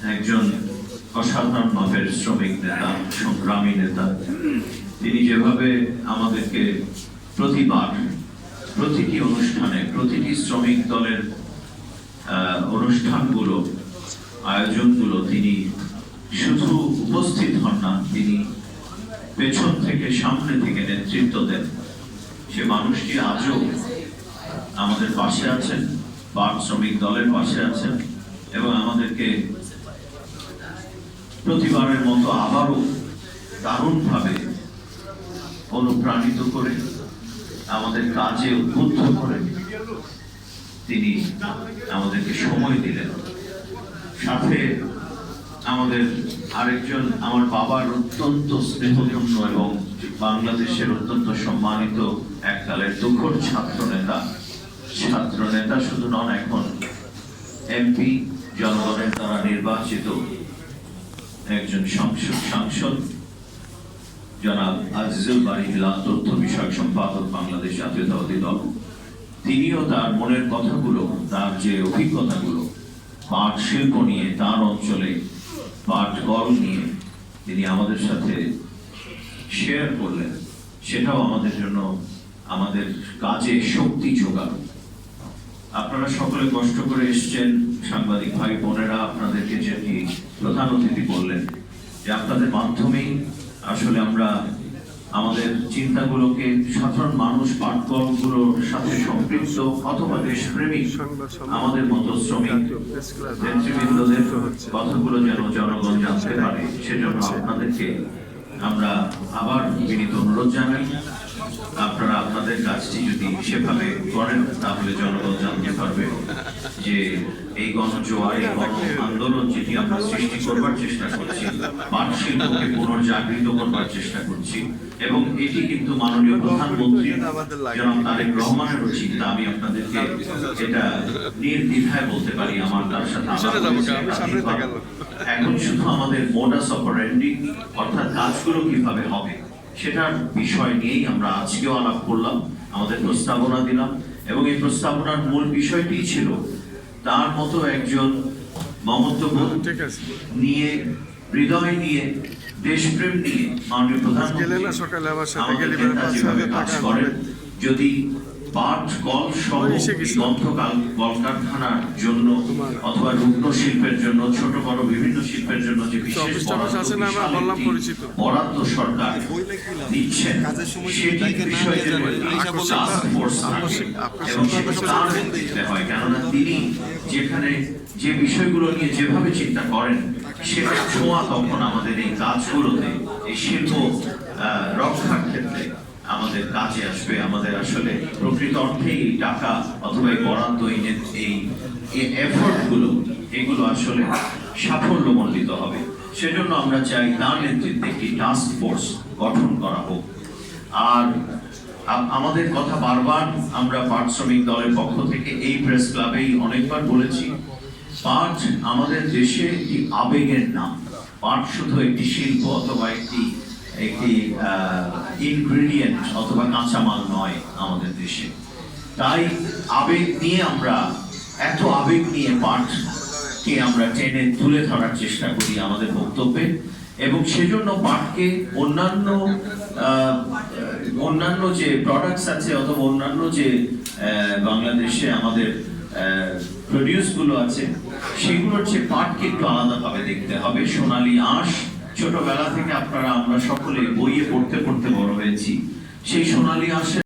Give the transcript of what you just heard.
একজন অসাধারণ মাপের শ্রমিক নেতা, সংগ্রামী নেতা। তিনি যেভাবে আমাদেরকে প্রতিবার প্রতিটি অনুষ্ঠানে, প্রতিটি শ্রমিক দলের অনুষ্ঠানগুলো, আয়োজনগুলো তিনি শুধু উপস্থিত হন না, তিনি পেছন থেকে সামনে থেকে নেতৃত্ব দেন। সে মানুষটি আজও আমাদের পাশে আছেন, পাট শ্রমিক দলের পাশে আছেন এবং আমাদেরকে প্রতিবারের মতো আবারও দারুণভাবে অনুপ্রাণিত করে আমাদের কাজে উদ্বুদ্ধ করে তিনি আমাদেরকে সময় দিলেন। সাথে আমাদের আরেকজন আমার বাবার অত্যন্ত স্নেহধন্য এবং বাংলাদেশের অত্যন্ত সম্মানিত এককালের তুখোড় ছাত্র নেতা শুধু নন, এখন এমপি, জনগণের দ্বারা নির্বাচিত একজন সাংসদ জনাব আজিজুল বারী হিলাল, তথ্য বিষয়ক সম্পাদক, বাংলাদেশ জাতীয়তাবাদী দল। তিনিও তার মনের কথাগুলো, তার যে অভিজ্ঞতাগুলো পাট শিল্প নিয়ে, তার অঞ্চলে পাট কল নিয়ে তিনি আমাদের সাথে শেয়ার করলেন। সেটাও আমাদের জন্য, আমাদের কাজে শক্তি যোগান। আপনারা সকলে কষ্ট করে এসছেন, সাংবাদিক ভাই বোনেরা, আপনাদেরকে যেটি প্রধান অতিথি বললেন যে আপনাদের মাধ্যমেই আসলে আমরা আমাদের চিন্তাগুলোকে সাধারণ মানুষ, পাটকলগুলোর সাথে সম্পৃক্ত অথবা দেশপ্রেমিক আমাদের মতো শ্রমিক নেতৃবৃন্দদের কথাগুলো যেন জনগণ জানতে পারে, সেজন্য আপনাদেরকে আমরা আবার বিনীত অনুরোধ জানাই। আপনারা আপনাদের কাজটি যদি সেভাবে করেন তাহলে জনগণ জানতে পারবে যে এই গণজোয়ার, এই গণ আন্দোলন যেটি আমরা সৃষ্টি করবার চেষ্টা করছি, পাট শিল্পকে পুনর্জাগৃত করবার চেষ্টা করছি, এবং এটি কিন্তু মাননীয় প্রধানমন্ত্রী জনাব তারেক রহমানেরও চিন্তা। আমি আপনাদেরকে এটা নির্দ্বিধায় বলতে পারি, আমার তার সাথে এখন শুধু আমাদের মোডাস অপারেন্ডি অর্থাৎ কাজগুলো কিভাবে হবে সেটার বিষয় নিয়েই আমরা আজকেও আলাপ করলাম, আমাদের প্রস্তাবনা দিলাম। এবং এই প্রস্তাবনার মূল বিষয়টি ছিল তার মতো একজন মমত্ববোধ নিয়ে, হৃদয় নিয়ে, দেশপ্রেম নিয়ে মাননীয় প্রধানমন্ত্রী যেভাবে কাজ করেন, যদি পাট কল সহ কলকারখানার জন্য অথবা রুগ্ন শিল্পের জন্য, ছোট বড় বিভিন্ন শিল্পের জন্য যে বিশেষ বরাদ্দ সরকার দিচ্ছেন, সেটি বিষয়ে হয়। কেননা তিনি যেখানে যে বিষয়গুলো নিয়ে যেভাবে চিন্তা করেন, সেটা ছোঁয়া তখন আমাদের এই কাজগুলোতে, এই শিল্প রক্ষার ক্ষেত্রে আমাদের কাজে আসবে। আমাদের আসলে প্রকৃত অর্থে এই টাকা অথবা এই বরাদ্দ, এই এফোর্ট গুলো, এগুলো আসলে সাফল্যমণ্ডিত হবে। সেজন্য আমরা চাই তার নেতৃত্বে একটি টাস্ক ফোর্স গঠন করা হোক। আর আমাদের কথা বারবার আমরা পাট শ্রমিক দলের পক্ষ থেকে এই প্রেস ক্লাবেই অনেকবার বলেছি, পাট আমাদের দেশে একটি আবেগের নাম। পাট শুধু একটি শিল্প অথবা একটি ইনগ্রেডিয়েন্ট অথবা কাঁচামাল নয় আমাদের দেশে। তাই আবেগ নিয়ে আমরা, এত আবেগ নিয়ে পাটকে আমরা টেনে তুলে ধরার চেষ্টা করি আমাদের বক্তব্যে, এবং সেজন্য পাটকে অন্যান্য যে প্রোডাক্টস আছে অথবা অন্যান্য যে বাংলাদেশে আমাদের প্রডিউস গুলো আছে, সেগুলোর চেয়ে পাটকে একটু আলাদাভাবে দেখতে হবে। সোনালী আঁশ, ছোটবেলা থেকে আমরা সকলে বইয়ে পড়তে বড় হয়েছি, সেই সোনালী আঁশের